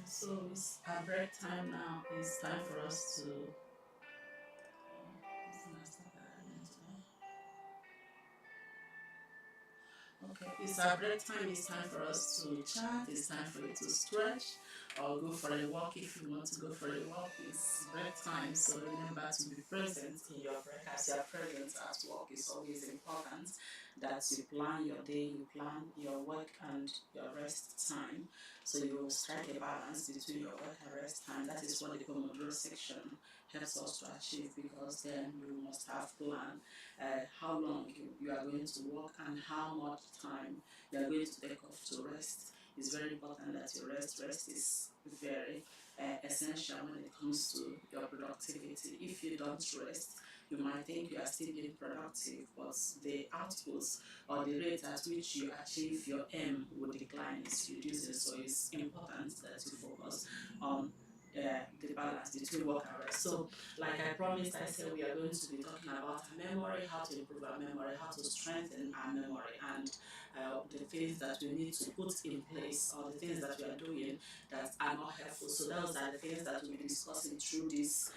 So it's our break time now. It's time for us to. Okay, it's our break time. It's time for us to chat. It's time for you to stretch or go for a walk if you want to go for a walk. It's break time, so remember to be present in your break. As you are present at work, it's always important that you plan your day, you plan your work and your rest time. So you will strike a balance between your work and rest time. That is what the Pomodoro section helps us to achieve, because then you must have plan how long you are going to work and how much time you are going to take off to rest. It's very important that you rest. Rest is very essential when it comes to your productivity. If you don't rest, you might think you are still being productive, but the outputs or the rate at which you achieve your aim will decline, it's reducing. So it's important that you focus on the balance between work and rest. So, like I promised, I said we are going to be talking about our memory, how to improve our memory, how to strengthen our memory, and the things that we need to put in place, or the things that we are doing that are not helpful. So those are the things that we'll be discussing through this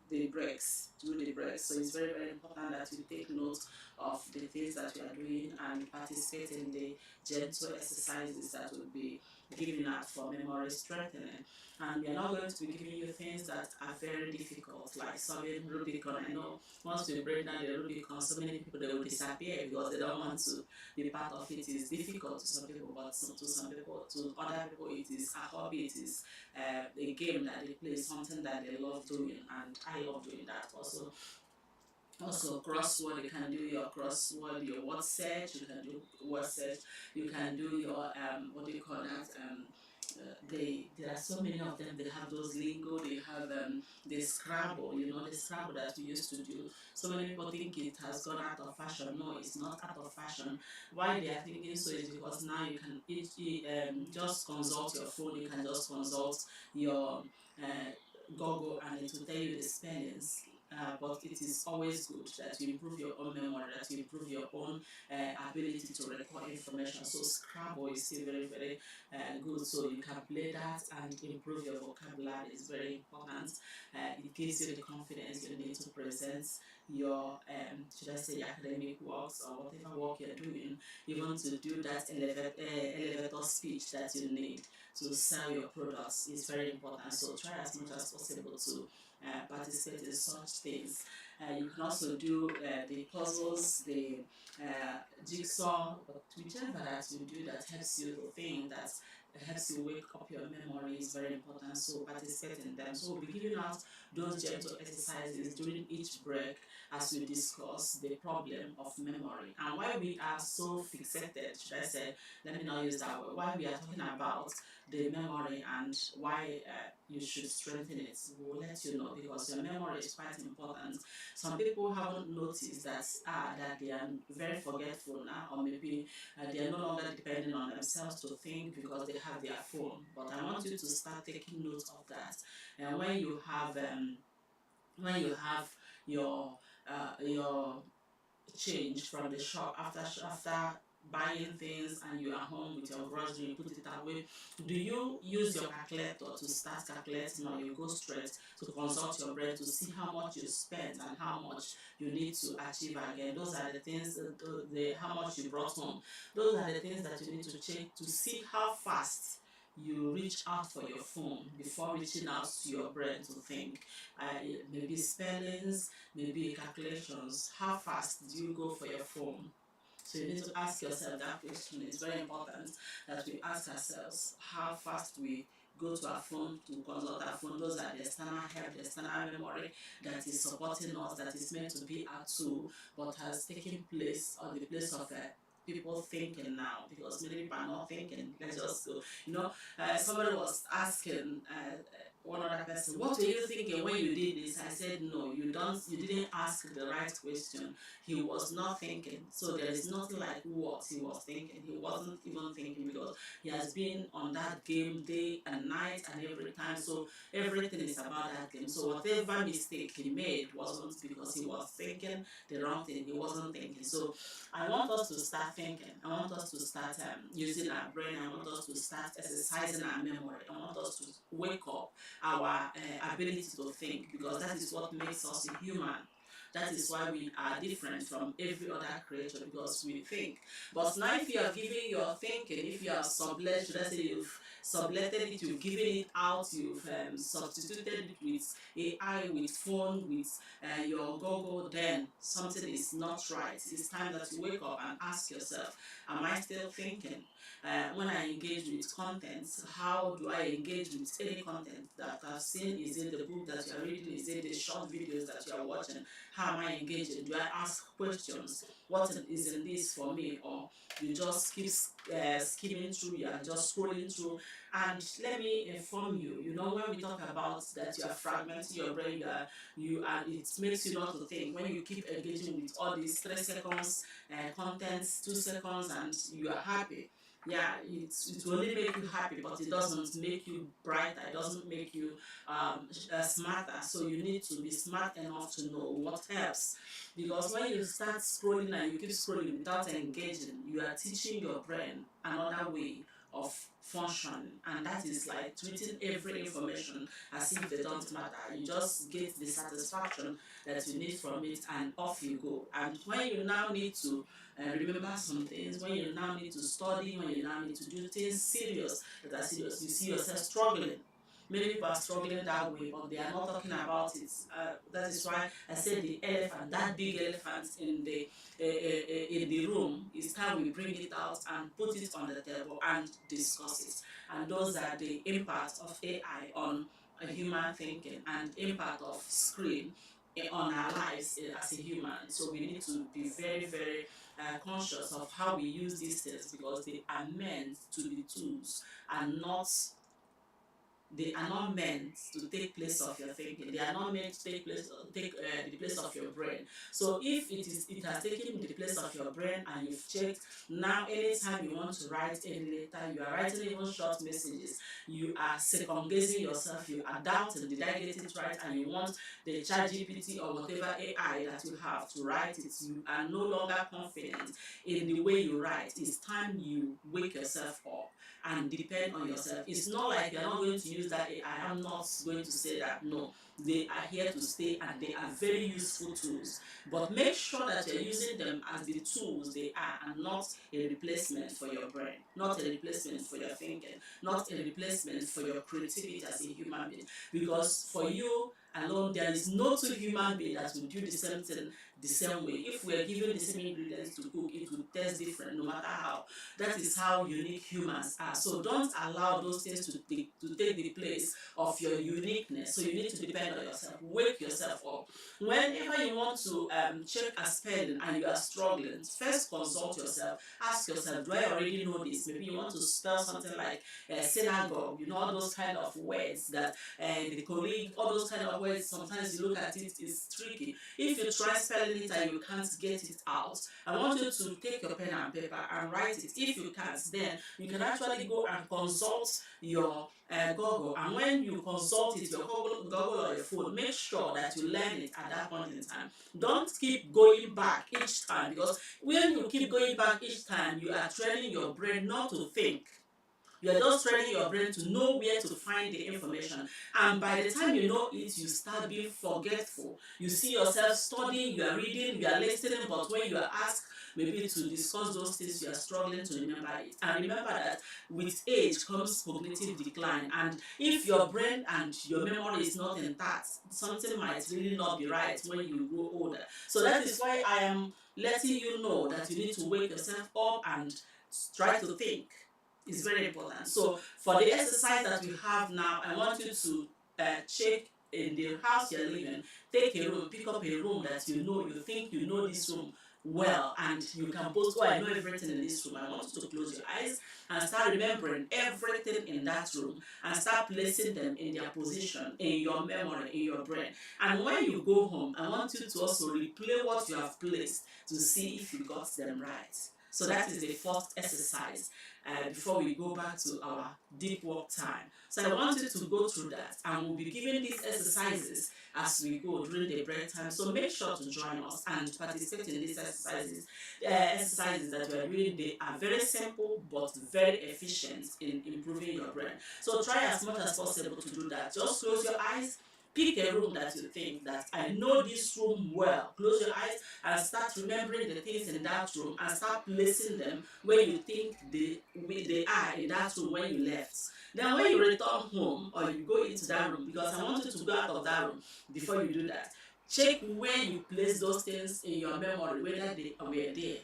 the breaks, through the breaks. So it's very, very important that you take note of the things that you are doing and participate in the gentle exercises that will be given out for memory strengthening. And we are not going to be giving you things that are very difficult, like solving Rubicon. I know once we break down the Rubicon, so many people, they will disappear because they don't want to be part of it. It's difficult to some people, but to some people, to other people, it is a hobby. It is a game that they play, something that they love doing, and I love doing that also. Also, crossword, you can do your crossword, your word search, you can do word search, you can do your what do you call that, there are so many of them. They have those lingo, they have the Scrabble, the Scrabble that we used to do. So many people think it has gone out of fashion. No, it's not out of fashion. Why they are thinking so is because now you can just consult your phone, you can just consult your Google, and it will tell you the spellings. But it is always good that you improve your own memory, that you improve your own ability to record information. So Scrabble is still very, very good. So you can play that and improve your vocabulary. It's very important. It gives you the confidence you need to present your, should I say, academic works or whatever work you're doing, even to do that elevator speech that you need to sell your products is very important. So try as much as possible to participate in such things. You can also do the puzzles, the jigsaw, but whichever that you do that helps you to think, that helps you wake up your memory is very important. So participate in them. So we'll be giving out those gentle exercises during each break as we discuss the problem of memory and why we are so fixated, should I say, let me not use that word, why we are talking about the memory and why you should strengthen it. We'll let you know, because your memory is quite important. Some people haven't noticed that they are very forgetful now, or maybe they are no longer depending on themselves to think because they have their phone. But I want you to start taking note of that. And when you have your change from the shop after buying things, and you are home with your grocery, you put it away, do you use your calculator to start calculating, or you go straight to consult your brain to see how much you spent and how much you need to achieve again? Those are the things, how much you brought home. Those are the things that you need to check to see how fast you reach out for your phone before reaching out to your brain to think. Maybe spellings, maybe calculations. How fast do you go for your phone? So you need to ask yourself that question. It's very important that we ask ourselves how fast we go to our phone to consult our phone. Those are the external help, the external memory that is supporting us, that is meant to be our tool, but has taken place, or the place of people thinking now, because many people are not thinking. Let's just go. Somebody was asking. one other person, what were you thinking when you did this? I said, no, you didn't ask the right question. He was not thinking. So there is nothing like what he was thinking. He wasn't even thinking because he has been on that game day and night and every time. So everything is about that game. So whatever mistake he made wasn't because he was thinking the wrong thing. He wasn't thinking. So I want us to start thinking. I want us to start using our brain. I want us to start exercising our memory. I want us to wake up our ability to think, because that is what makes us a human. That is why we are different from every other creature, because we think. But now, if you are giving your thinking, if you are sublet, let's say you've subletted it, you've given it out, you've substituted it with AI, with phone, with your Google, then something is not right. It's time that you wake up and ask yourself, am I still thinking? When I engage with content, how do I engage with any content that I've seen? Is it the book that you are reading? Is it the short videos that you are watching? How am I engaging? Do I ask questions? What is in this for me? Or you just keep skimming through, you are just scrolling through? And let me inform you, when we talk about that you are fragmenting your brain, it makes you not to think. When you keep engaging with all these 3 seconds contents, 2 seconds, and you are happy, yeah, it will only make you happy, but it doesn't make you brighter, it doesn't make you smarter. So you need to be smart enough to know what helps, because when you start scrolling and you keep scrolling without engaging, you are teaching your brain another way of functioning, and that is like treating every information as if they don't matter. You just get the satisfaction that you need from it, and off you go. And when you now need to remember some things, when you now need to study, when you now need to do things serious that are serious, you see yourself struggling. Many people are struggling that way, but they are not talking about it. That is why I said the elephant, that big elephant in the room, is time we bring it out and put it on the table and discuss it. And those are the impact of AI on human thinking and impact of screen on our lives as a human. So we need to be very, very conscious of how we use these things, because they are meant to be tools and not they are not meant to take place of your thinking. They are not meant to take the place of your brain. So if it has taken the place of your brain and you've checked, now anytime you want to write any letter, you are writing even short messages, you are second guessing yourself, you are doubting, did I get it right? And you want the ChatGPT or whatever AI that you have to write it. You are no longer confident in the way you write. It's time you wake yourself up and depend on yourself. It's not like you're not going to use that AI. I'm not going to say that. No, they are here to stay and they are very useful tools. But make sure that you're using them as the tools they are, and not a replacement for your brain, not a replacement for your thinking, not a replacement for your creativity as a human being. Because for you alone, there is no two human being that will do the same thing the same way. If we are given the same ingredients to cook, it will taste different no matter how. That is how unique humans are. So don't allow those things to take the place of your uniqueness. So you need to depend on yourself. Wake yourself up. Whenever you want to check a spelling and you are struggling, first consult yourself. Ask yourself, do I already know this? Maybe you want to spell something like synagogue, all those kind of words that the colleague, all those kind of words, sometimes you look at it, it's tricky. If you try spelling it and you can't get it out, I want you to take your pen and paper and write it. If you can't, then you can actually go and consult your Google. And when you consult it, your Google or your phone, make sure that you learn it at that point in time. Don't keep going back each time, because when you keep going back each time, you are training your brain not to think. You are just training your brain to know where to find the information. And by the time you know it, you start being forgetful. You see yourself studying, you are reading, you are listening, but when you are asked maybe to discuss those things, you are struggling to remember it. And remember that with age comes cognitive decline. And if your brain and your memory is not intact, something might really not be right when you grow older. So that is why I am letting you know that you need to wake yourself up and try to think. Is very important. So for the exercise that we have now, I want you to check in the house you're living, take a room, pick up a room that you think this room well, and you can post, oh, I know everything in this room. I want you to close your eyes and start remembering everything in that room and start placing them in their position in your memory, in your brain. And when you go home, I want you to also replay what you have placed to see if you got them right. So that is the first exercise before we go back to our deep work time. So I want you to go through that, and we'll be giving these exercises as we go during the break time. So make sure to join us and participate in these exercises. Exercises that we are doing, they are very simple but very efficient in improving your brain. So try as much as possible to do that. Just close your eyes. Pick a room that you think that I know this room well. Close your eyes and start remembering the things in that room and start placing them where you think they are in that room when you left. Then when you return home or you go into that room, because I want you to go out of that room before you do that, check where you place those things in your memory, whether they were there.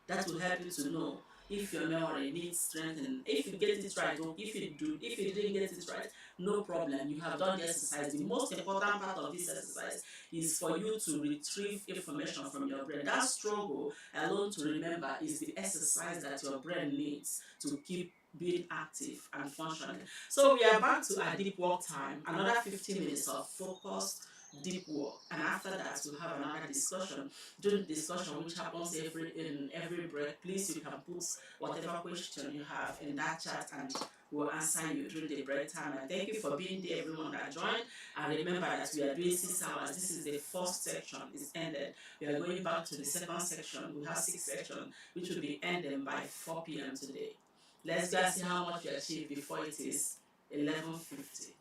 That will help you to know if your memory needs strengthening. If you get it right, or if you didn't get it right, no problem. You have done the exercise. The most important part of this exercise is for you to retrieve information from your brain. That struggle alone to remember is the exercise that your brain needs to keep being active and functioning. So we are back to our deep work time, another 15 minutes of focused deep work, and after that we'll have another discussion. During the discussion, which happens in every break, please you can put whatever question you have in that chat and we'll answer you during the break time. And thank you for being there, everyone that joined. And remember that we are doing 6 hours. This is the first section, it's ended. We are going back to the second section. We have 6 sections which will be ending by 4 p.m. today. Let's go and see how much we achieve before it is 11:50.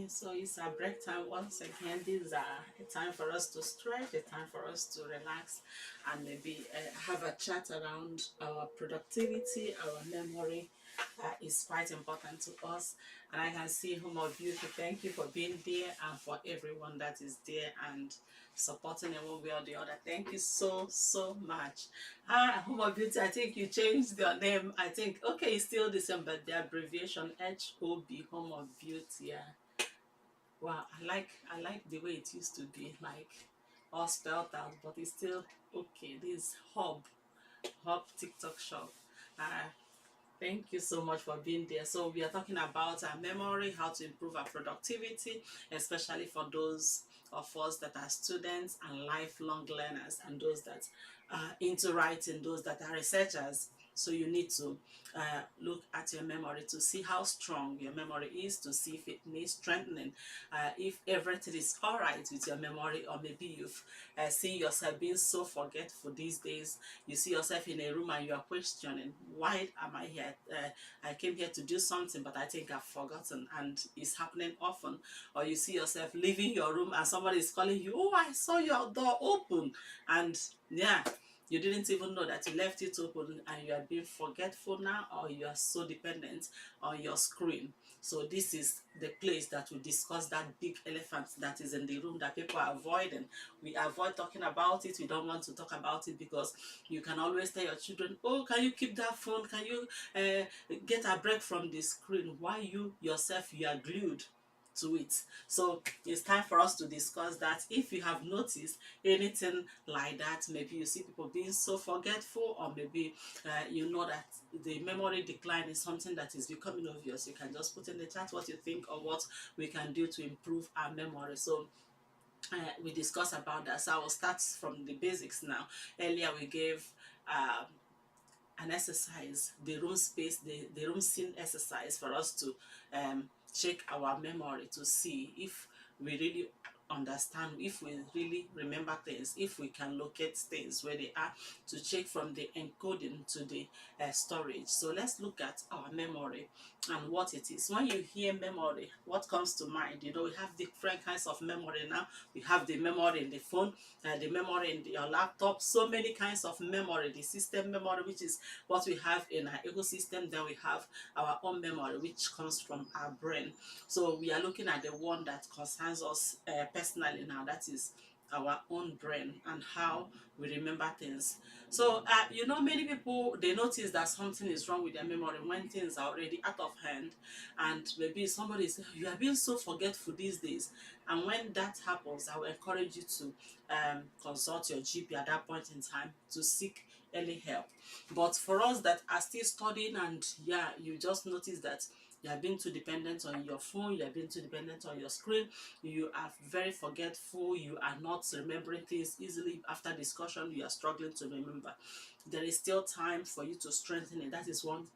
Yeah, so it's our break time once again. This is a time for us to stretch, a time for us to relax, and maybe have a chat around our productivity, our memory. Is quite important to us. And I can see Home of Beauty. Thank you for being there and for everyone that is there and supporting in one way or the other. Thank you so, so much. Home of Beauty, I think you changed your name. I think, okay, it's still the same, but the abbreviation HOB, Home of Beauty. Yeah. Wow, I like the way it used to be, like all spelled out, but it's still okay. This hub TikTok shop. Uh, Thank you so much for being there. So we are talking about our memory, how to improve our productivity, especially for those of us that are students and lifelong learners, and those that are into writing, those that are researchers. So you need to look at your memory to see how strong your memory is, to see if it needs strengthening, if everything is all right with your memory, or maybe you've seen yourself being so forgetful these days. You see yourself in a room and you are questioning, why am I here? I came here to do something, but I think I've forgotten, and it's happening often. Or you see yourself leaving your room and somebody is calling you, oh, I saw your door open, and yeah, you didn't even know that you left it open, and you are being forgetful now, or you are so dependent on your screen. So this is the place that we discuss that big elephant that is in the room that people are avoiding. We avoid talking about it. We don't want to talk about it because you can always tell your children, oh, can you keep that phone? Can you get a break from the screen? Why you yourself, you are glued to it. So it's time for us to discuss that. If you have noticed anything like that, maybe you see people being so forgetful, or maybe you know that the memory decline is something that is becoming obvious, you can just put in the chat what you think or what we can do to improve our memory. So we discussed about that. So I will start from the basics now. Earlier we gave um, an exercise, the room space, the room scene exercise, for us to check our memory to see if we really understand, if we really remember things, if we can locate things where they are, to check from the encoding to the storage. So let's look at our memory and what it is. When you hear memory, what comes to mind? You know, we have different kinds of memory now. We have the memory in the phone, the memory in your laptop, so many kinds of memory. The system memory, which is what we have in our ecosystem. Then we have our own memory, which comes from our brain. So we are looking at the one that concerns us personally now, that is our own brain and how we remember things. So you know, many people, they notice that something is wrong with their memory when things are already out of hand, and maybe somebody says, you are being so forgetful these days. And when that happens, I will encourage you to consult your GP at that point in time to seek early help. But for us that are still studying, and yeah, you just notice that you are being too dependent on your phone, you are being too dependent on your screen, you are very forgetful, you are not remembering things easily. After discussion, you are struggling to remember. There is still time for you to strengthen it. That is one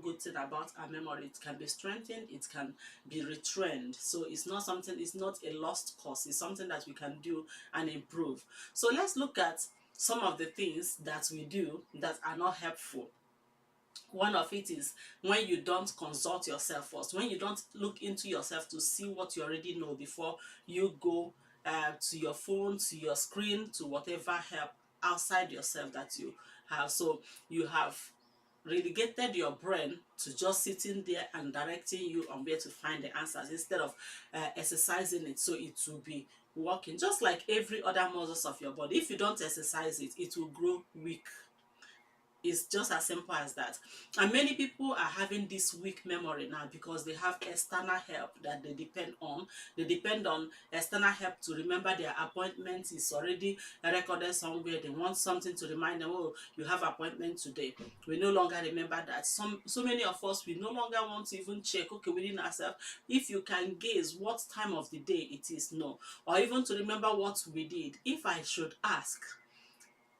good thing about our memory. It can be strengthened, it can be retrained. So it's not something, it's not a lost cause, it's something that we can do and improve. So let's look at some of the things that we do that are not helpful. One of it is when you don't consult yourself first, when you don't look into yourself to see what you already know before you go to your phone, to your screen, to whatever help outside yourself that you have. So you have relegated your brain to just sitting there and directing you on where to find the answers, instead of exercising it so it will be working. Just like every other muscles of your body, if you don't exercise it, it will grow weak. It's just as simple as that. And many people are having this weak memory now because they have external help that they depend on. They depend on external help to remember their appointment is already recorded somewhere. They want something to remind them, oh, you have appointment today. We no longer remember that. So many of us, we no longer want to even check, okay, within ourselves, if you can guess what time of the day it is, no. Or even to remember what we did. If I should ask,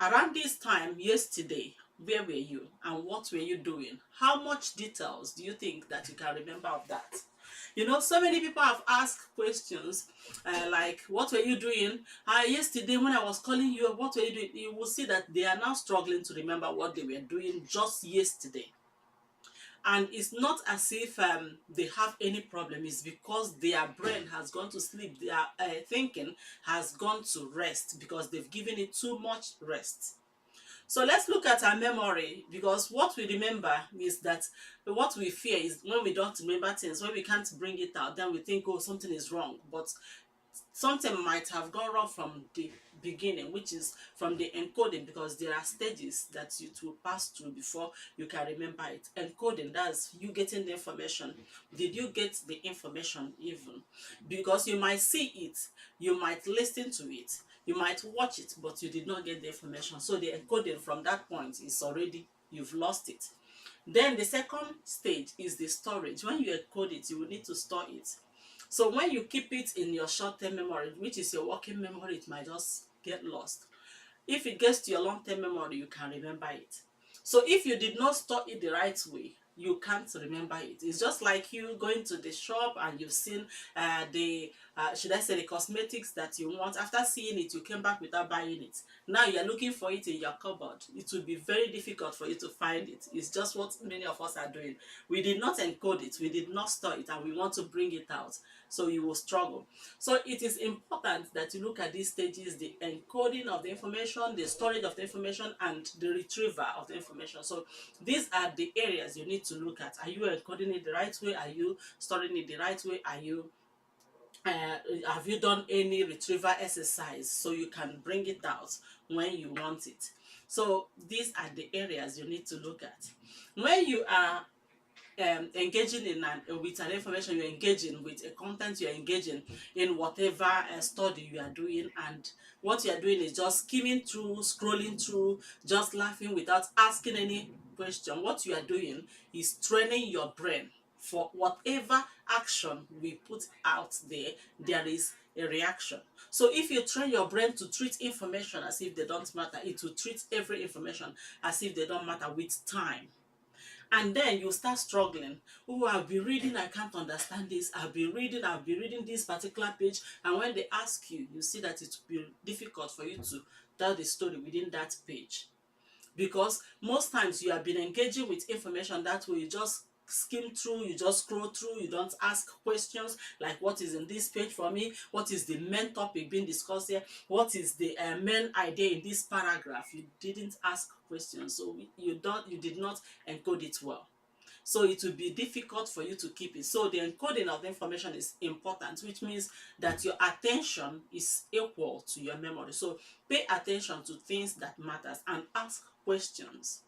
around this time yesterday, where were you and what were you doing? How much details do you think that you can remember of that? You know, so many people have asked questions like, what were you doing? Yesterday when I was calling you, what were you doing? You will see that they are now struggling to remember what they were doing just yesterday. And it's not as if they have any problem. It's because their brain has gone to sleep. Their thinking has gone to rest because they've given it too much rest. So let's look at our memory, because what we remember is that what we fear is when we don't remember things, when we can't bring it out, then we think, oh, something is wrong. But something might have gone wrong from the beginning, which is from the encoding, because there are stages that you will pass through before you can remember it. Encoding, that's you getting the information. Did you get the information even? Because you might see it, you might listen to it, you might watch it, but you did not get the information. So the encoding from that point is already, you've lost it. Then the second stage is the storage. When you encode it, you will need to store it. So when you keep it in your short-term memory, which is your working memory, it might just get lost. If it gets to your long-term memory, you can remember it. So if you did not store it the right way, you can't remember it. It's just like you going to the shop and you've seen should I say, the cosmetics that you want. After seeing it, you came back without buying it. Now you're looking for it in your cupboard. It will be very difficult for you to find it. It's just what many of us are doing. We did not encode it, we did not store it, and we want to bring it out. So you will struggle. So it is important that you look at these stages: the encoding of the information, the storage of the information, and the retrieval of the information. So these are the areas you need to look at. Are you encoding it the right way? Are you storing it the right way? Are you have you done any retrieval exercise so you can bring it out when you want it? So these are the areas you need to look at. When you are engaging in with an information, you're engaging with a content, you're engaging in whatever study you are doing, and what you are doing is just skimming through, scrolling through, just laughing without asking any question. What you are doing is training your brain for whatever action we put out there, there is a reaction. So if you train your brain to treat information as if they don't matter, it will treat every information as if they don't matter with time. And then you start struggling. Oh, I've been reading, I can't understand this. I've been reading this particular page. And when they ask you, you see that it will be difficult for you to tell the story within that page. Because most times you have been engaging with information that way, you just skim through, you just scroll through, you don't ask questions like, what is in this page for me? What is the main topic being discussed here? What is the main idea in this paragraph? You didn't ask questions, so you did not encode it well. So it will be difficult for you to keep it. So the encoding of the information is important, which means that your attention is equal to your memory. So pay attention to things that matters and ask questions.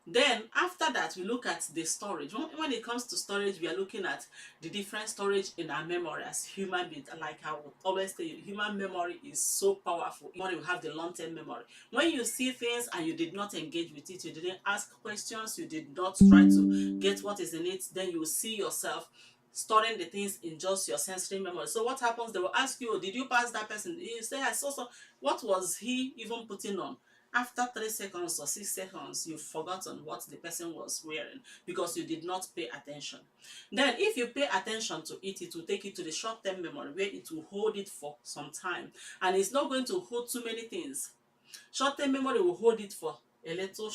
Then after that, we look at the storage. When it comes to storage, we are looking at the different storage in our memory as human beings. Like I would always tell you, human memory is so powerful. Memory will have the long-term memory. When you see things and you did not engage with it, you didn't ask questions, you did not try to get what is in it, then you will see yourself storing the things in just your sensory memory. So what happens? They will ask you, oh, did you pass that person? You say, I saw so. What was he even putting on? After 3 seconds or 6 seconds, you've forgotten what the person was wearing because you did not pay attention. Then if you pay attention to it, it will take you to the short-term memory where it will hold it for some time. And it's not going to hold too many things. Short-term memory will hold it for a little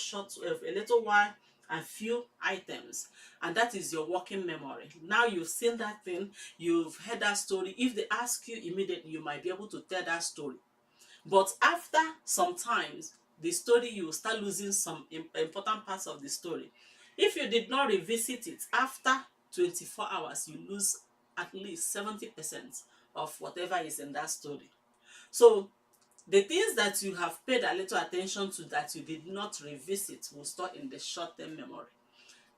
while and few items, and that is your working memory. Now you've seen that thing, you've heard that story. If they ask you immediately, you might be able to tell that story. But after some times, the story, you will start losing some important parts of the story. If you did not revisit it after 24 hours, you lose at least 70% of whatever is in that story. So the things that you have paid a little attention to that you did not revisit will store in the short-term memory.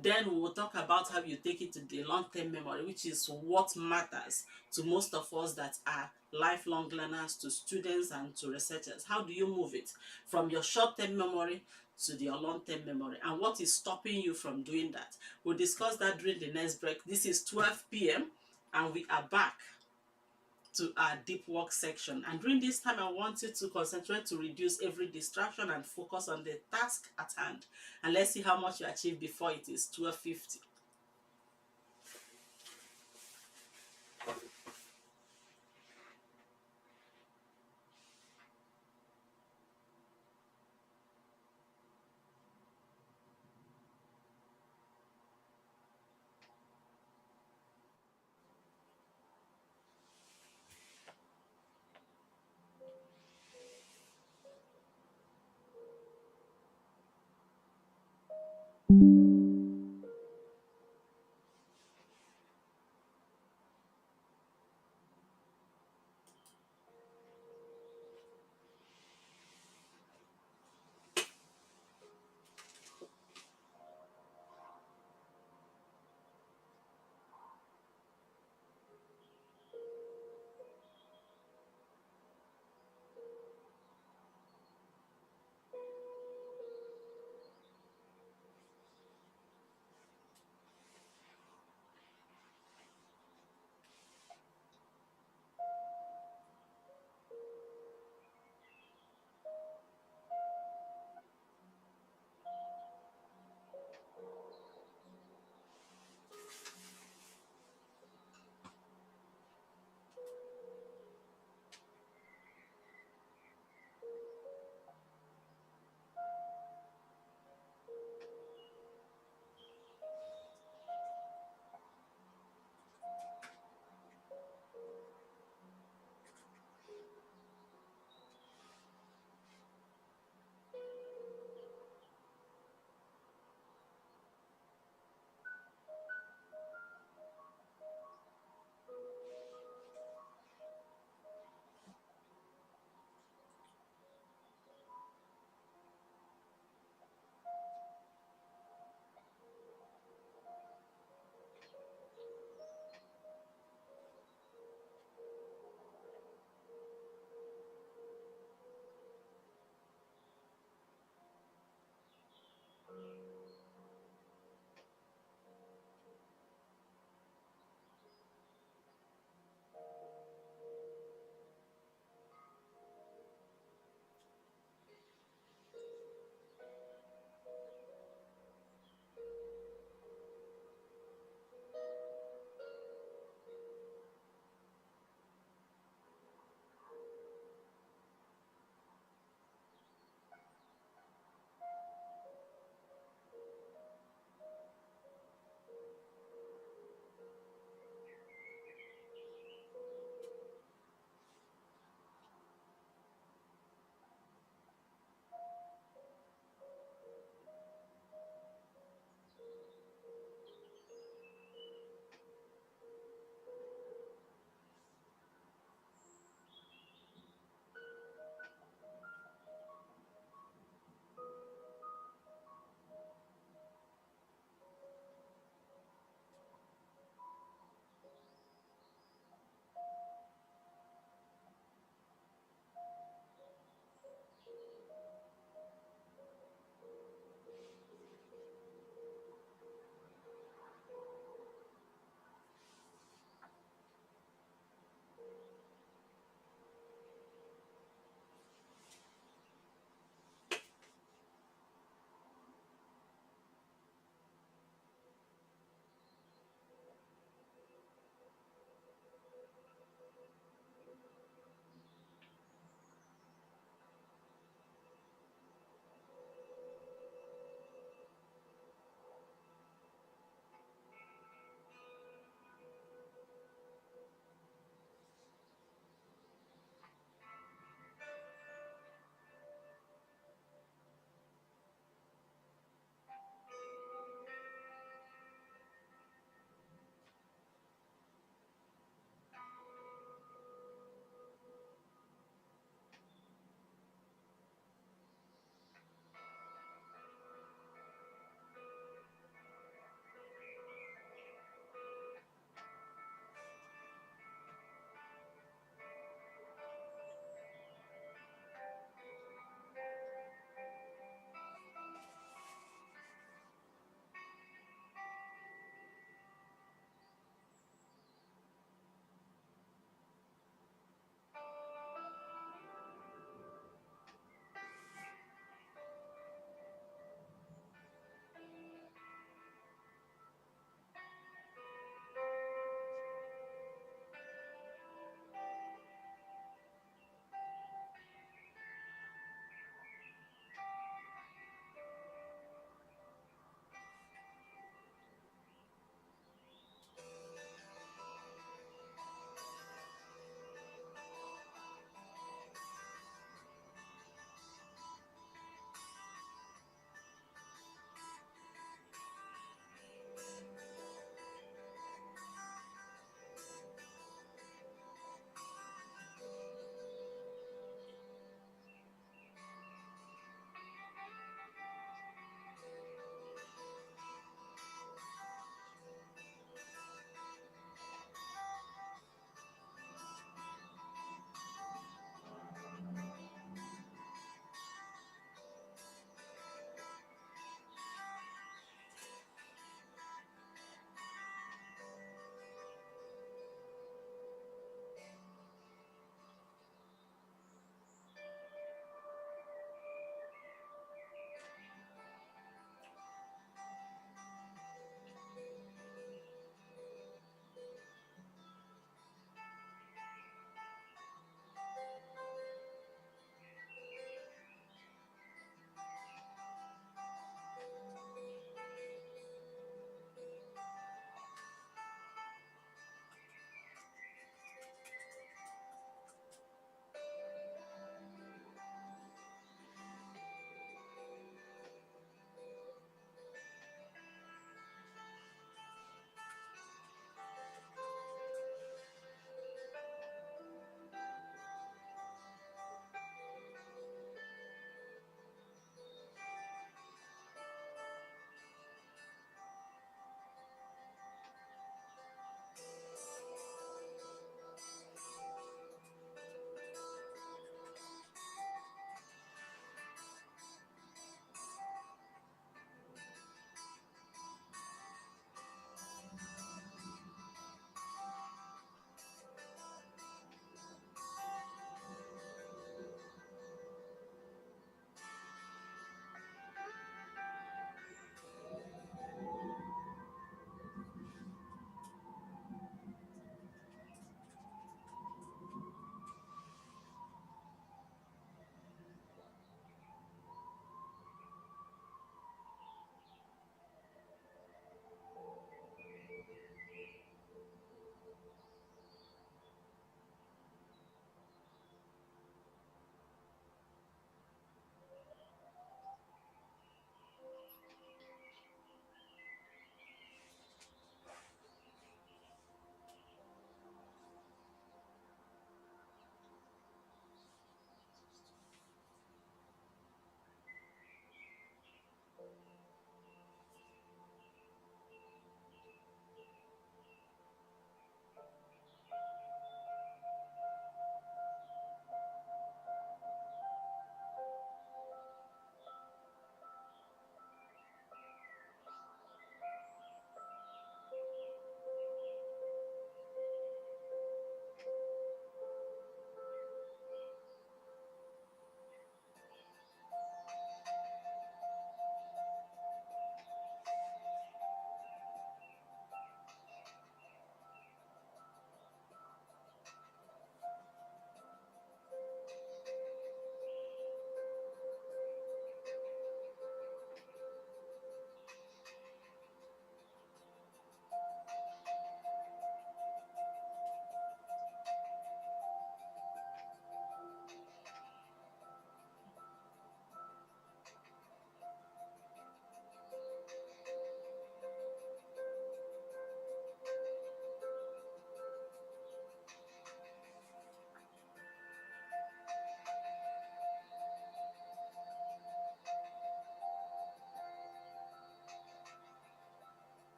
Then we will talk about how you take it to the long-term memory, which is what matters to most of us that are lifelong learners, to students and to researchers. How do you move it from your short-term memory to your long-term memory, and what is stopping you from doing that? We'll discuss that during the next break. This is 12 p.m. and we are back to our deep work section, and during this time I want you to concentrate to reduce every distraction and focus on the task at hand, and let's see how much you achieve before it is 12:50.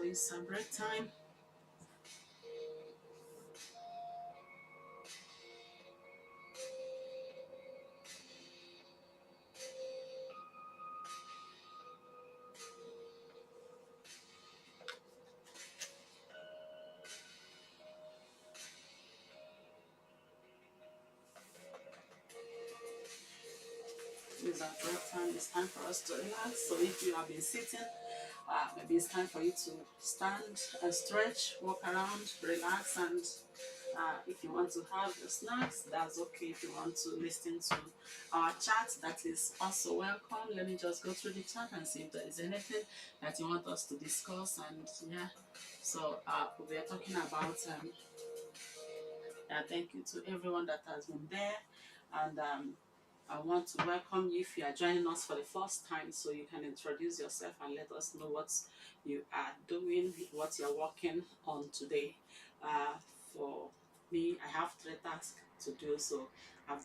it's some break time. It's our break time. It's time for us to relax. So if you have been sitting, maybe it's time for you to stand and stretch, walk around, relax, and if you want to have your snacks, that's okay. If you want to listen to our chat, that is also welcome. Let me just go through the chat and see if there is anything that you want us to discuss. And yeah, so we are talking about thank you to everyone that has been there. And I want to welcome you if you are joining us for the first time, so you can introduce yourself and let us know what you are doing, what you're working on today. Uh, for me, I have 3 tasks to do, so I'm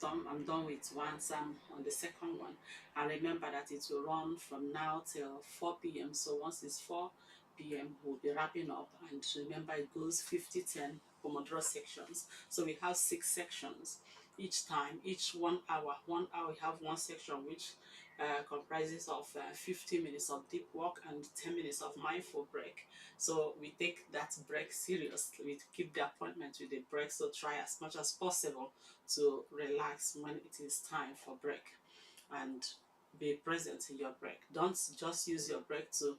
done with one, so I'm on the second one. And remember that it will run from now till 4 p.m. So once it's 4 p.m., we'll be wrapping up. And remember, it goes 50-10 Pomodoro sections. So we have 6 sections each time, each 1 hour. 1 hour, we have one section which comprises of 50 minutes of deep work and 10 minutes of mindful break. So we take that break seriously. We keep the appointment with the break. So try as much as possible to relax when it is time for break, and be present in your break. Don't just use your break to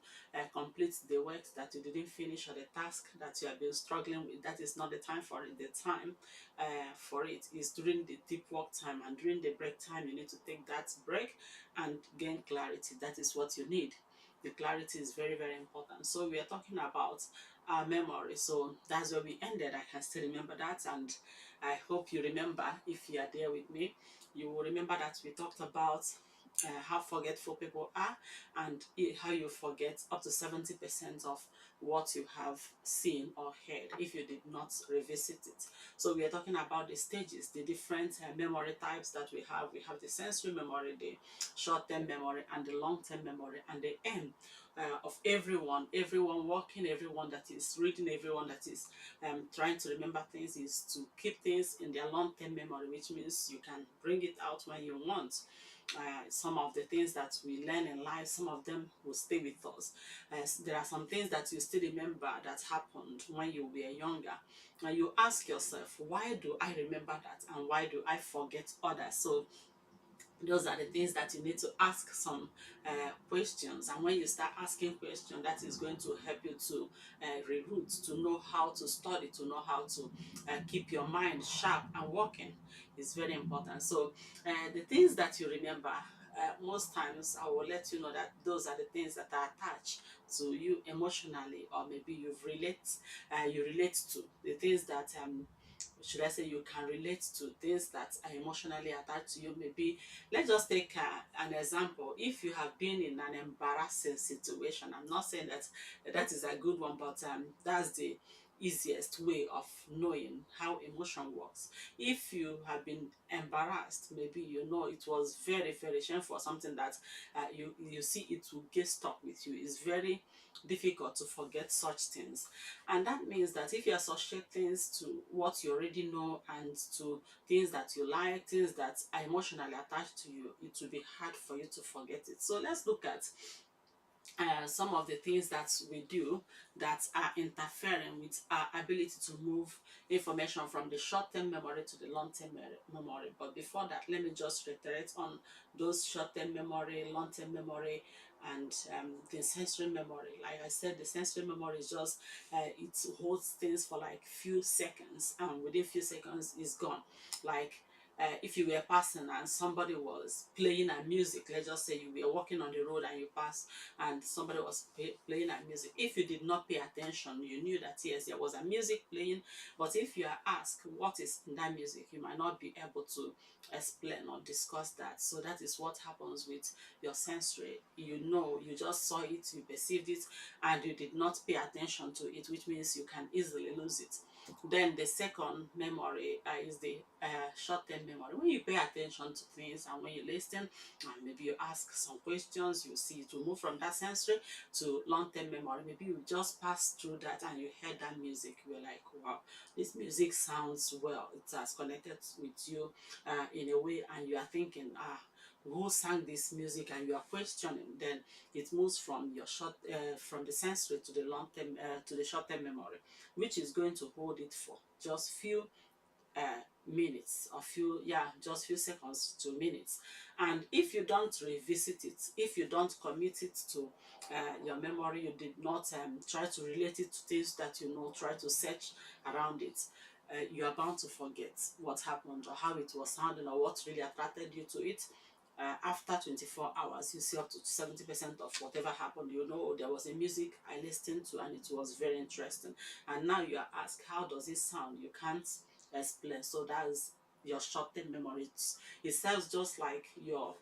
complete the work that you didn't finish or the task that you have been struggling with. That is not the time for it. The time for it is during the deep work time, and during the break time you need to take that break and gain clarity. That is what you need. The clarity is very, very important. So we are talking about our memory. So that's where we ended. I can still remember that, and I hope you remember. If you are there with me, you will remember that we talked about how forgetful people are, and how you forget up to 70% of what you have seen or heard if you did not revisit it. So we are talking about the stages, the different memory types that we have. We have the sensory memory, the short-term memory, and the long-term memory. And the aim of everyone working, everyone that is reading, everyone that is trying to remember things, is to keep things in their long-term memory, which means you can bring it out when you want. Some of the things that we learn in life, some of them will stay with us. There are some things that you still remember that happened when you were younger, and you ask yourself, why do I remember that, and why do I forget others? So those are the things that you need to ask some questions, and when you start asking questions, that is going to help you to reroute, to know how to study, to know how to keep your mind sharp and working. Is very important. So the things that you remember, most times I will let you know that those are the things that are attached to you emotionally, or maybe you relate to the things that should I say, you can relate to, things that are emotionally attached to you. Maybe let's just take an example. If you have been in an embarrassing situation, I'm not saying that that is a good one, but that's the easiest way of knowing how emotion works. If you have been embarrassed, maybe you know it was very, very shameful, something that you see it will get stuck with you. It's very difficult to forget such things, and that means that if you associate things to what you already know, and to things that you like, things that are emotionally attached to you, it will be hard for you to forget it. So let's look at some of the things that we do that are interfering with our ability to move information from the short-term memory to the long-term memory. But before that, let me just reiterate on those short-term memory, long-term memory, and the sensory memory. Like I said, the sensory memory is just it holds things for like few seconds, and within few seconds it's gone. Like if you were passing and somebody was playing a music, let's just say you were walking on the road and you passed and somebody was playing a music. If you did not pay attention, you knew that yes, there was a music playing, but if you are asked what is in that music, you might not be able to explain or discuss that. So that is what happens with your sensory. You know, you just saw it, you perceived it, and you did not pay attention to it, which means you can easily lose it. Then the second memory is the short-term memory. When you pay attention to things and when you listen, and maybe you ask some questions, you see to move from that sensory to long-term memory. Maybe you just passed through that and you heard that music. You were like, wow, this music sounds well. It has connected with you in a way, and you are thinking, who sang this music, and you are questioning. Then it moves from your from the sensory to the long term to the short term memory, which is going to hold it for just few minutes or just few seconds to minutes. And if you don't revisit it, if you don't commit it to your memory, you did not try to relate it to things that you know, try to search around it, you are bound to forget what happened or how it was sounding or what really attracted you to it. After 24 hours, you see up to 70% of whatever happened. You know, "Oh, there was a music I listened to and it was very interesting." And now you are asked, how does it sound? You can't explain. So that's your short-term memory. It serves just like your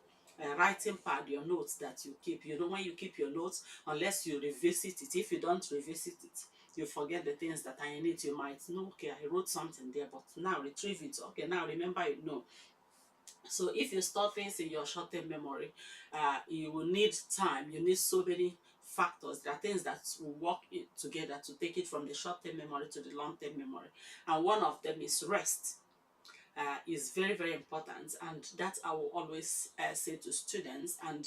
writing pad, your notes that you keep. You know, when you keep your notes, unless you revisit it, if you don't revisit it, you forget the things that are in it. You might know, okay, I wrote something there, but now retrieve it. Okay, now remember it. No. So if you store things in your short-term memory, you will need time. You need so many factors. There are things that will work together to take it from the short-term memory to the long-term memory. And one of them is rest. Is very, very important, and that I will always say to students and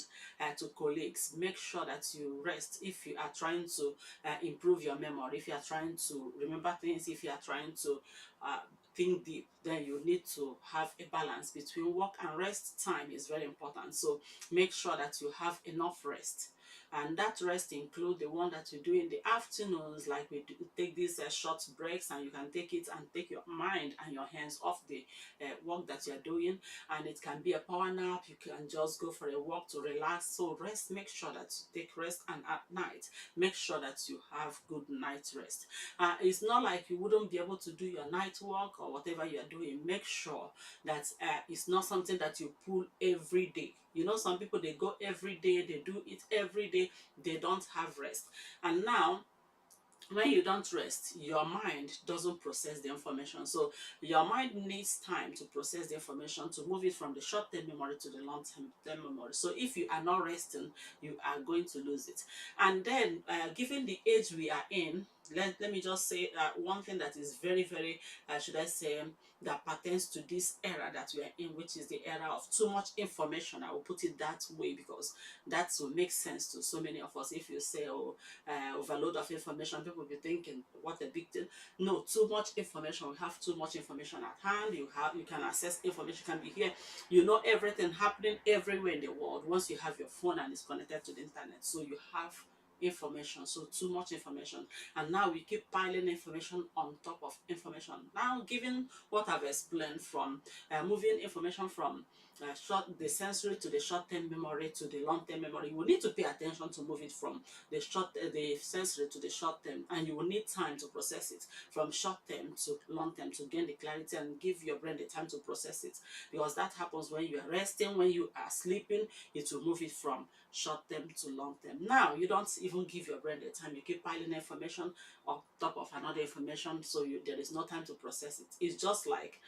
to colleagues. Make sure that you rest if you are trying to improve your memory, if you are trying to remember things, if you are trying to uh, think deep. Then you need to have a balance between work and rest. Time is very important, so make sure that you have enough rest. And that rest include the one that you do in the afternoons, like we do, take these short breaks, and you can take it and take your mind and your hands off the work that you're doing. And it can be a power nap. You can just go for a walk to relax. So rest, make sure that you take rest. And at night, make sure that you have good night rest. It's not like you wouldn't be able to do your night work or whatever you're doing. Make sure that it's not something that you pull every day. You know, some people, they go every day, they do it every day, they don't have rest. And now, when you don't rest, your mind doesn't process the information. So your mind needs time to process the information, to move it from the short-term memory to the long-term memory. So if you are not resting, you are going to lose it. And then given the age we are in, let me just say one thing that is very, very should I say, that pertains to this era that we are in, which is the era of too much information. I will put it that way because that will make sense to so many of us. If you say, oh, overload of information, people will be thinking, what a big deal. No, too much information. We have too much information at hand. You can access information, can be here. You know everything happening everywhere in the world once you have your phone and it's connected to the internet. So you have information, so too much information. And now we keep piling information on top of information. Now, given what I've explained, from moving information from the sensory to the short-term memory to the long-term memory, you will need to pay attention to move it from the sensory to the short term, and you will need time to process it from short term to long term to gain the clarity and give your brain the time to process it. Because that happens when you are resting, when you are sleeping, it will move it from short term to long term. Now you don't even give your brain the time. You keep piling information on top of another information, so there is no time to process it. It's just like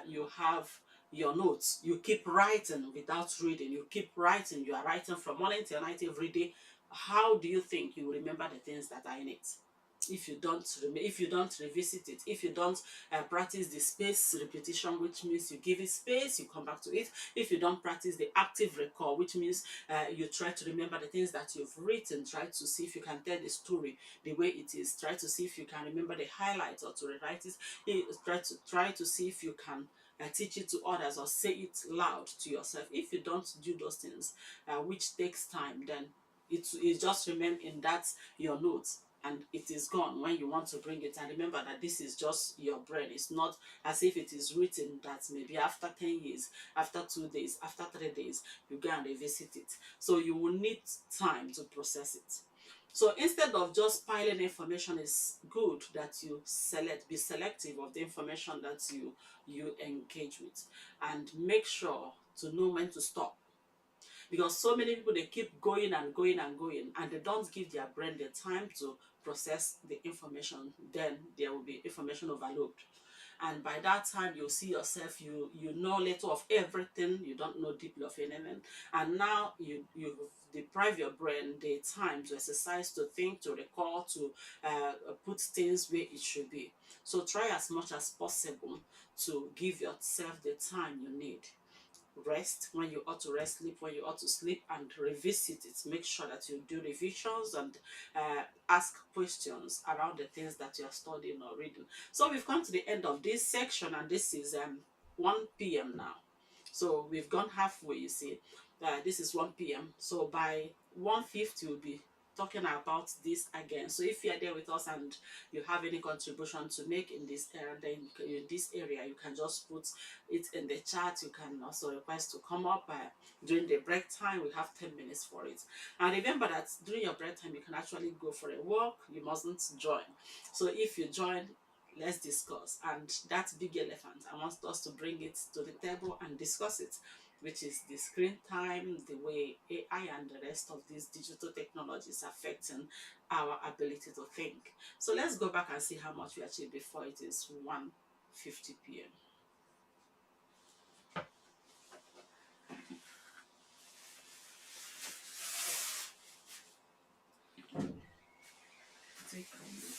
you have your notes. You keep writing without reading. You keep writing. You are writing from morning till night every day. How do you think you will remember the things that are in it? If you don't revisit it, if you don't practice the space repetition, which means you give it space, you come back to it. If you don't practice the active recall, which means you try to remember the things that you've written, try to see if you can tell the story the way it is, try to see if you can remember the highlights or to rewrite it, try to see if you can teach it to others or say it loud to yourself. If you don't do those things, which takes time, then it just remain in that your notes, and it is gone when you want to bring it. And remember that this is just your brain. It's not as if it is written that maybe after 10 years, after 2 days, after 3 days, you go and revisit it. So you will need time to process it. So instead of just piling information, it's good that you be selective of the information that you engage with, and make sure to know when to stop. Because so many people, they keep going and going and going, and they don't give their brain the time to process the information, then there will be information overload. And by that time you'll see yourself, you know little of everything, you don't know deeply of anything, and now you deprive your brain the time to exercise, to think, to recall, to put things where it should be. So try as much as possible to give yourself the time you need. Rest when you ought to rest, sleep when you ought to sleep, and revisit it. Make sure that you do revisions and ask questions around the things that you are studying or reading. So we've come to the end of this section, and this is 1 p.m. now. So we've gone halfway, you see. This is 1 p.m. So by 1:50 we'll be talking about this again. So if you're there with us and you have any contribution to make in this area, then in this area, you can just put it in the chat. You can also request to come up during the break time. We have 10 minutes for it. And remember that during your break time, you can actually go for a walk. You mustn't join. So if you join, let's discuss. And that big elephant, I want us to bring it to the table and discuss it, which is the screen time, the way AI and the rest of these digital technologies affecting our ability to think. So let's go back and see how much we achieved before it is 1:50 p.m. Take a look.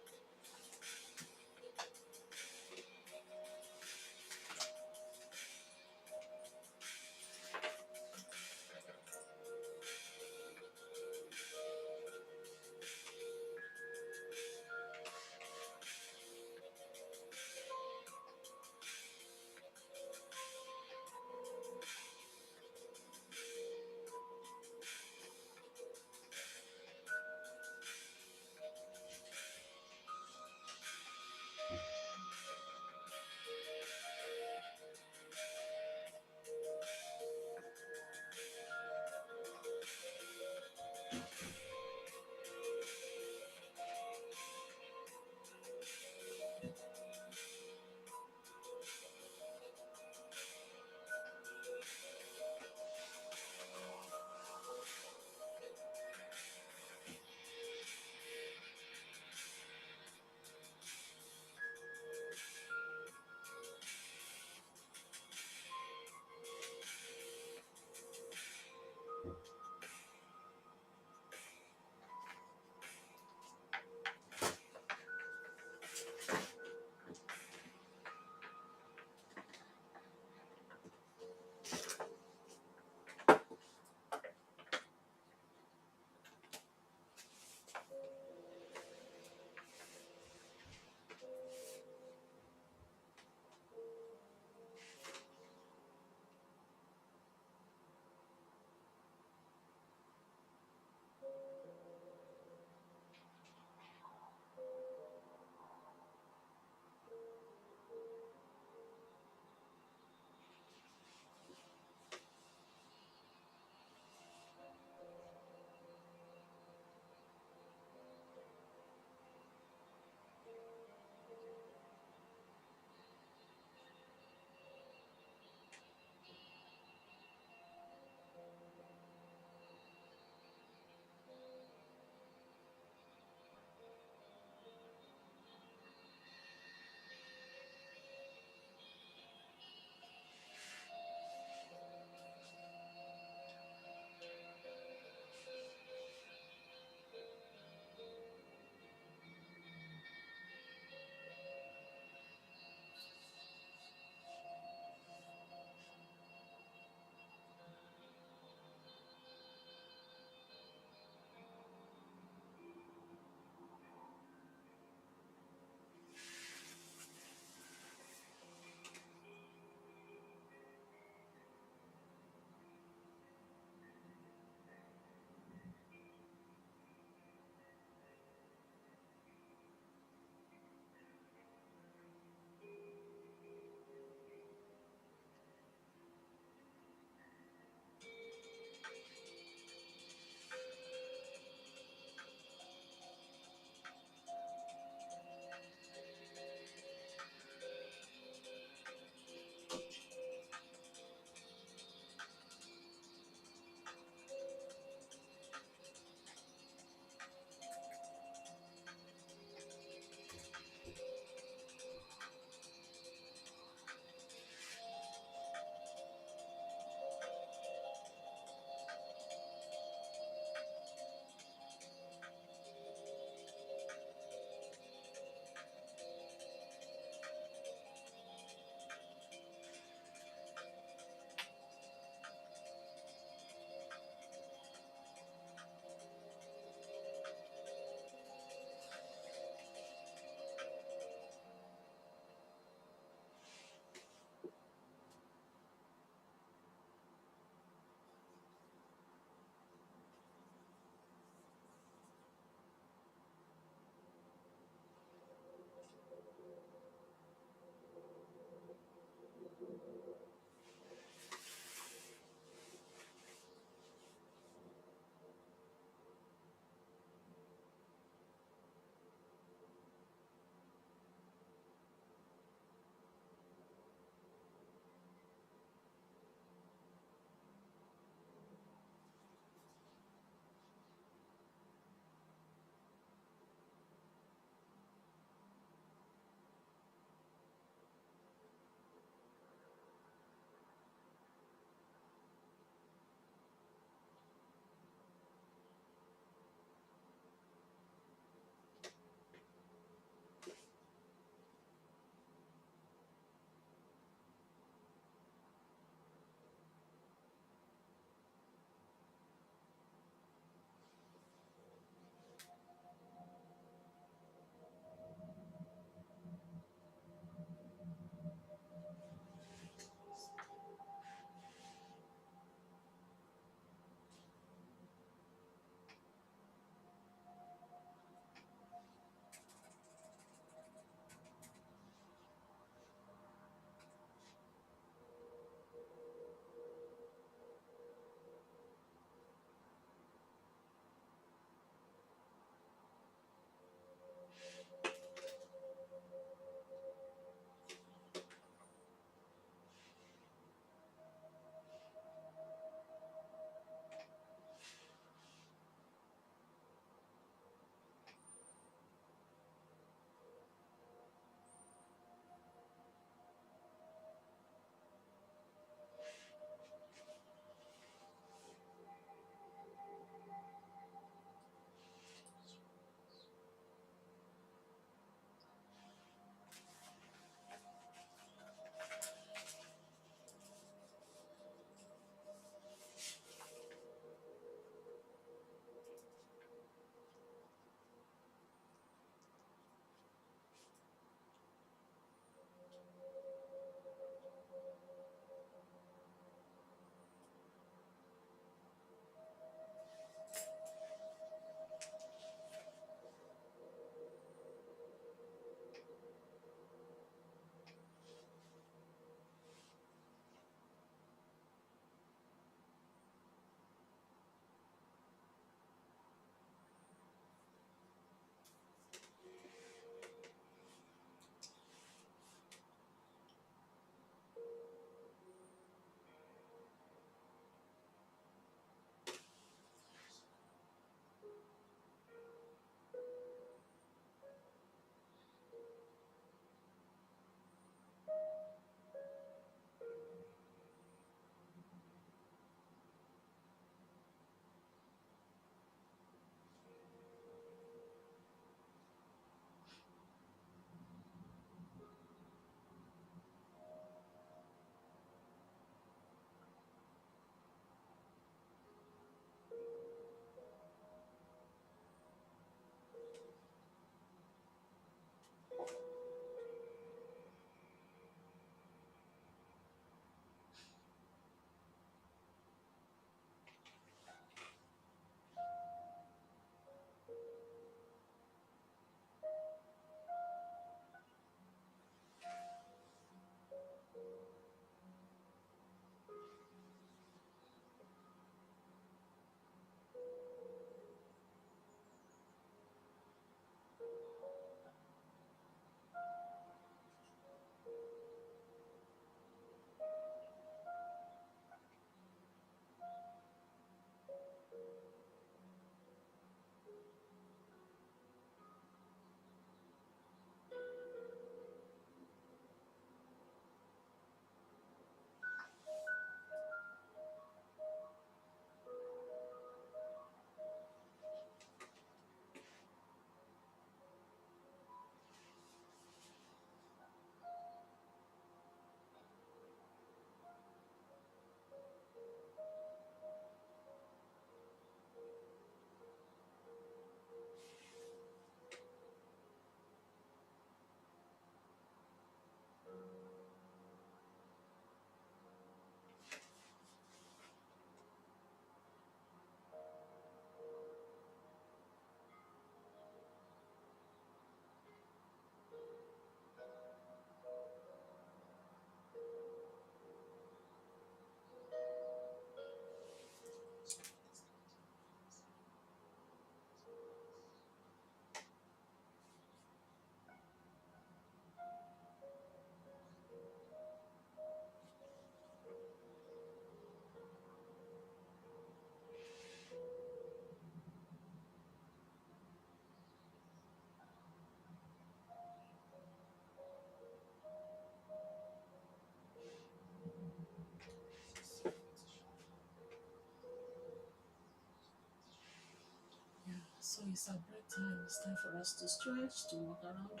it's our break time. It's time for us to stretch, to walk around.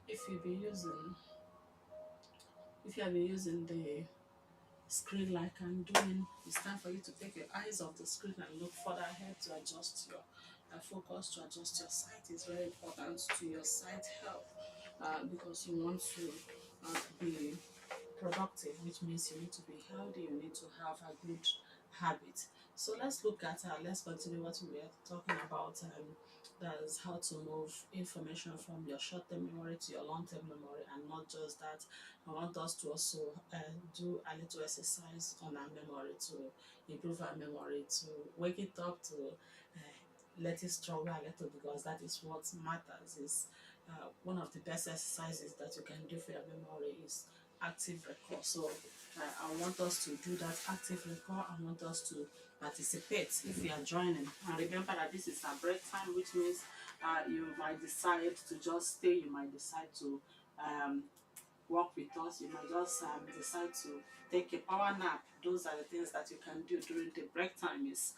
If you be using, if you have been using the screen like I'm doing, it's time for you to take your eyes off the screen and look further ahead to adjust your focus, to adjust your sight. Is very important to your sight health, because you want to be productive, which means you need to be healthy, you need to have a good habit. So let's continue what we were talking about. That is how to move information from your short-term memory to your long-term memory, and not just that. I want us to also do a little exercise on our memory to improve our memory, to wake it up, to let it struggle a little, because that is what matters. Is one of the best exercises that you can do for your memory is active recall. So I want us to do that active recall. I want us to participate if you are joining. And remember that this is a break time, which means you might decide to just stay, you might decide to um, work with us, you might just decide to take a power nap. Those are the things that you can do during the break time. Is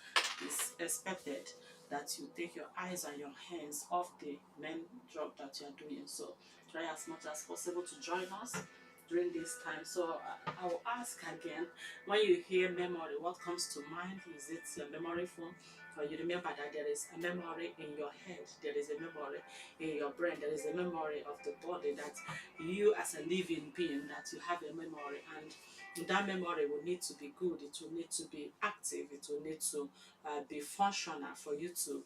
expected that you take your eyes and your hands off the main job that you are doing. So try as much as possible to join us during this time. So I will ask again, when you hear memory, what comes to mind? Is it your memory phone? Or you remember that there is a memory in your head, there is a memory in your brain, there is a memory of the body, that you as a living being, that you have a memory, and that memory will need to be good, it will need to be active, it will need to be functional for you to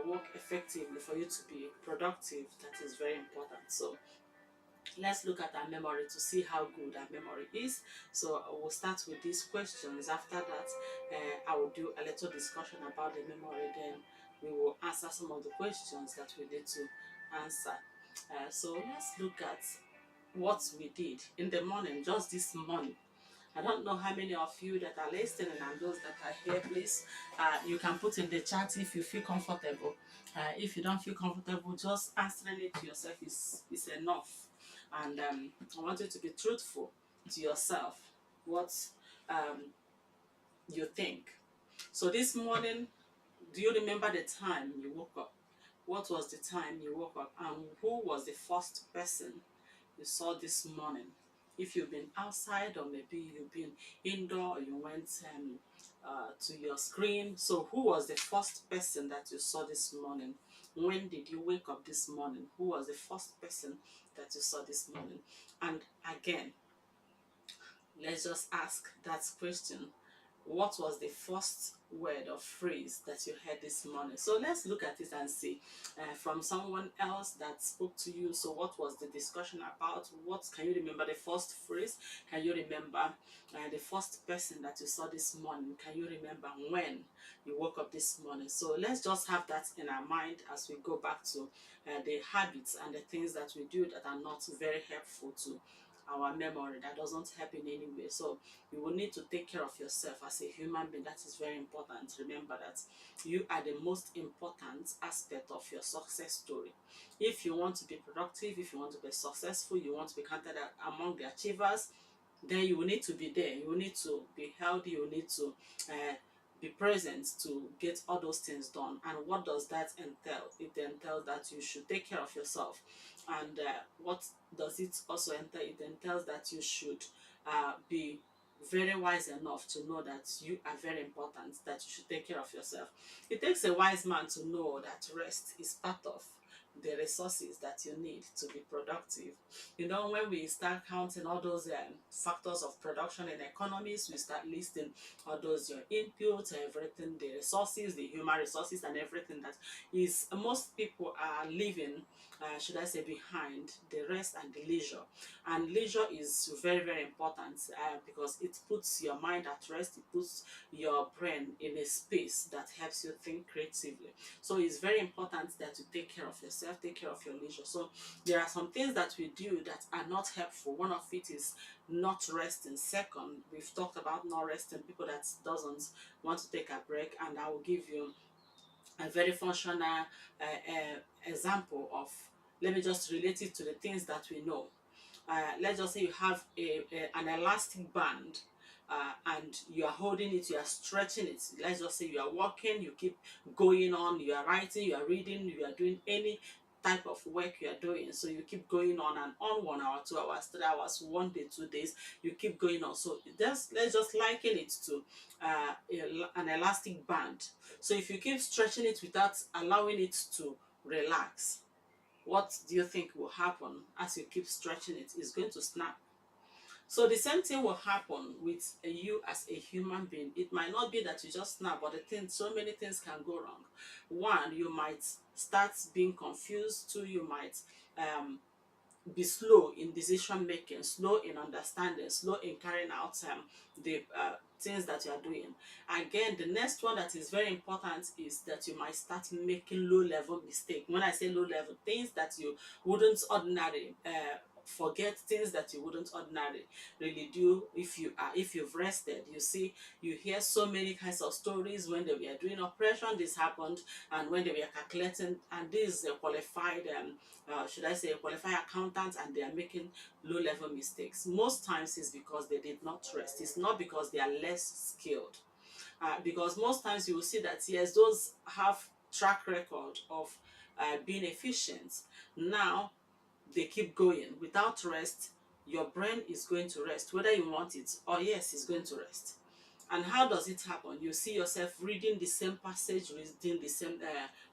work effectively, for you to be productive. That is very important. So let's look at our memory to see how good our memory is. So we'll start with these questions. After that, I will do a little discussion about the memory. Then we will answer some of the questions that we need to answer. So let's look at what we did in the morning, just this morning. I don't know how many of you that are listening and those that are here, please, you can put in the chat if you feel comfortable. If you don't feel comfortable, just answering it to yourself is enough. And I want you to be truthful to yourself, what um, you think. So this morning, do you remember the time you woke up? What was the time you woke up? And who was the first person you saw this morning? If you've been outside, or maybe you've been indoor, or you went to your screen. So who was the first person that you saw this morning? When did you wake up this morning? Who was the first person that you saw this morning? And again, let's just ask that question. What was the first word or phrase that you heard this morning? So let's look at it and see from someone else that spoke to you. So what was the discussion about? What can you remember? The first phrase? Can you remember the first person that you saw this morning? Can you remember when you woke up this morning? So let's just have that in our mind as we go back to the habits and the things that we do that are not very helpful to our memory, that doesn't help in any way. So you will need to take care of yourself as a human being. That is very important. Remember that you are the most important aspect of your success story. If you want to be productive, if you want to be successful, you want to be counted among the achievers, then you will need to be there. You will need to be healthy. You will need to be present to get all those things done. And what does that entail? It entails that you should take care of yourself. And what does it also entail? It entails that you should be very wise enough to know that you are very important, that you should take care of yourself. It takes a wise man to know that rest is part of the resources that you need to be productive. You know, when we start counting all those factors of production in economies, we start listing all those your inputs, everything, the resources, the human resources, and everything that is most people are living, should I say, behind the rest and the leisure. And leisure is very, very important because it puts your mind at rest, it puts your brain in a space that helps you think creatively. So it's very important that you take care of yourself, take care of your leisure. So there are some things that we do that are not helpful. One of it is not resting. Second, we've talked about not resting, people that doesn't want to take a break, and I will give you a very functional example of, let me just relate it to the things that we know. Let's just say you have an elastic band and you are holding it, you are stretching it. Let's just say you are walking, you keep going on, you are writing, you are reading, you are doing any type of work you are doing. So you keep going on and on, 1 hour, 2 hours, 3 hours, one day, 2 days, you keep going on. So let's just liken it to an elastic band. So if you keep stretching it without allowing it to relax, what do you think will happen as you keep stretching it? It's going to snap. So the same thing will happen with you as a human being. It might not be that you just snap, but the thing, so many things can go wrong. One, you might start being confused. Two, you might um, be slow in decision making, slow in understanding, slow in carrying out the things that you are doing. Again, the next one that is very important is that you might start making low level mistakes. When I say low level, things that you wouldn't ordinarily forget, things that you wouldn't ordinarily really do if you've rested. You see, you hear so many kinds of stories. When they were doing operation, this happened, and when they were calculating, and this is a qualified should I say a qualified accountant, and they are making low level mistakes. Most times it's because they did not rest. It's not because they are less skilled. Because most times you will see that yes, those have track record of being efficient. Now they keep going without rest. Your brain is going to rest whether you want it or yes, it's going to rest. And how does it happen? You see yourself reading the same passage, reading the same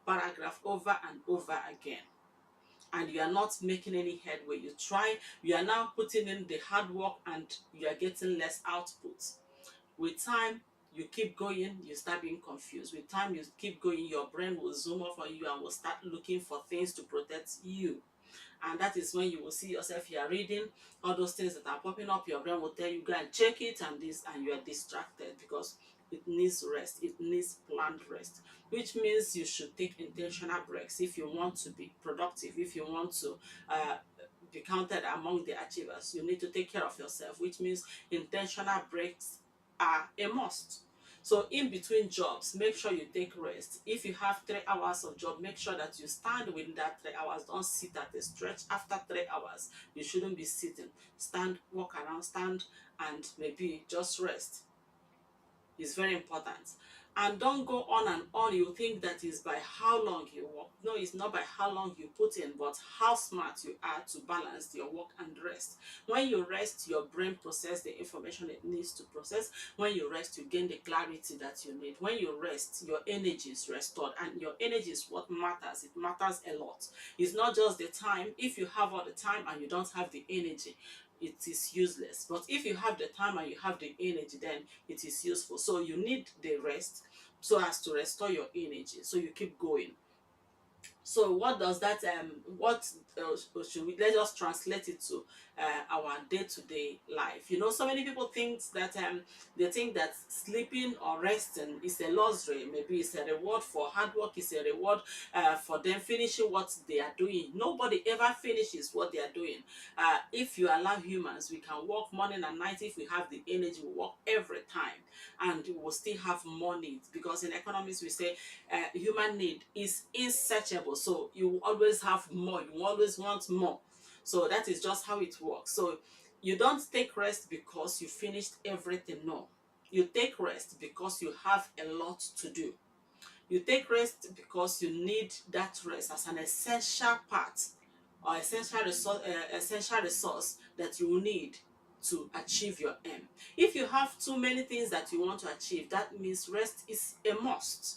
paragraph over and over again, and you are not making any headway. You try, you are now putting in the hard work and you are getting less output. With time, you keep going, you start being confused. With time, you keep going, your brain will zoom off on you and will start looking for things to protect you. And that is when you will see yourself, you are reading all those things that are popping up, your brain will tell you go and check it, and this, and you are distracted because it needs rest, it needs planned rest, which means you should take intentional breaks if you want to be productive, if you want to uh, be counted among the achievers. You need to take care of yourself, which means intentional breaks are a must. So in between jobs, make sure you take rest. If you have 3 hours of job, make sure that you stand within that 3 hours. Don't sit at a stretch. After 3 hours, you shouldn't be sitting. Stand, walk around, stand, and maybe just rest is very important. And don't go on and on. You think that is by how long you work. No, it's not by how long you put in, but how smart you are to balance your work and rest. When you rest, your brain processes the information it needs to process. When you rest, you gain the clarity that you need. When you rest, your energy is restored, and your energy is what matters. It matters a lot. It's not just the time. If you have all the time and you don't have the energy, it is useless. But if you have the time and you have the energy, then it is useful. So you need the rest so as to restore your energy, so you keep going. So what does that what should we, let's just translate it to our day-to-day life. You know, so many people think that they think that sleeping or resting is a luxury. Maybe it's a reward for hard work, it's a reward for them finishing what they are doing. Nobody ever finishes what they are doing. If you allow humans, we can work morning and night. If we have the energy, we work every time, and we will still have more needs, because in economics we say human need is insatiable. So you will always have more, you always want more. So that is just how it works. So you don't take rest because you finished everything. No, you take rest because you have a lot to do. You take rest because you need that rest as an essential part or essential resource that you will need to achieve your aim. If you have too many things that you want to achieve, that means rest is a must.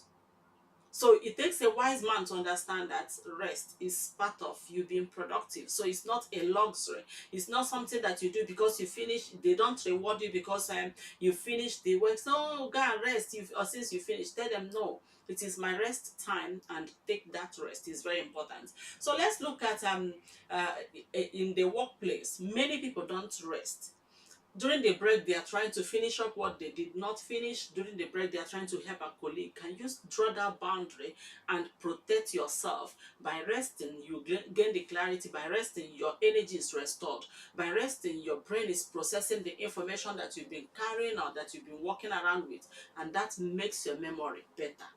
So it takes a wise man to understand that rest is part of you being productive. So it's not a luxury. It's not something that you do because you finish. They don't reward you because you finish the work. So go and rest. Or since you finish, tell them no. It is my rest time, and take that rest. Is very important. So let's look at uh, in the workplace. Many people don't rest. During the break, they are trying to finish up what they did not finish. During the break, they are trying to help a colleague. Can you draw that boundary and protect yourself? By resting, you gain the clarity. By resting, your energy is restored. By resting, your brain is processing the information that you've been carrying or that you've been walking around with, and that makes your memory better.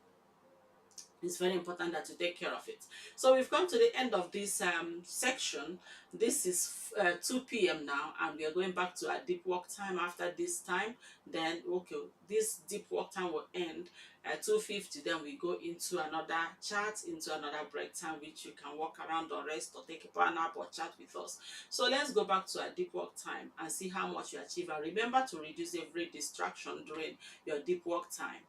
It's very important that you take care of it. So we've come to the end of this section. This is 2 p.m. now, and we are going back to our deep work time after this time. Then, okay, this deep work time will end at 2:50. Then we go into another chat, into another break time, which you can walk around or rest or take a power nap or chat with us. So let's go back to our deep work time and see how much you achieve. And remember to reduce every distraction during your deep work time.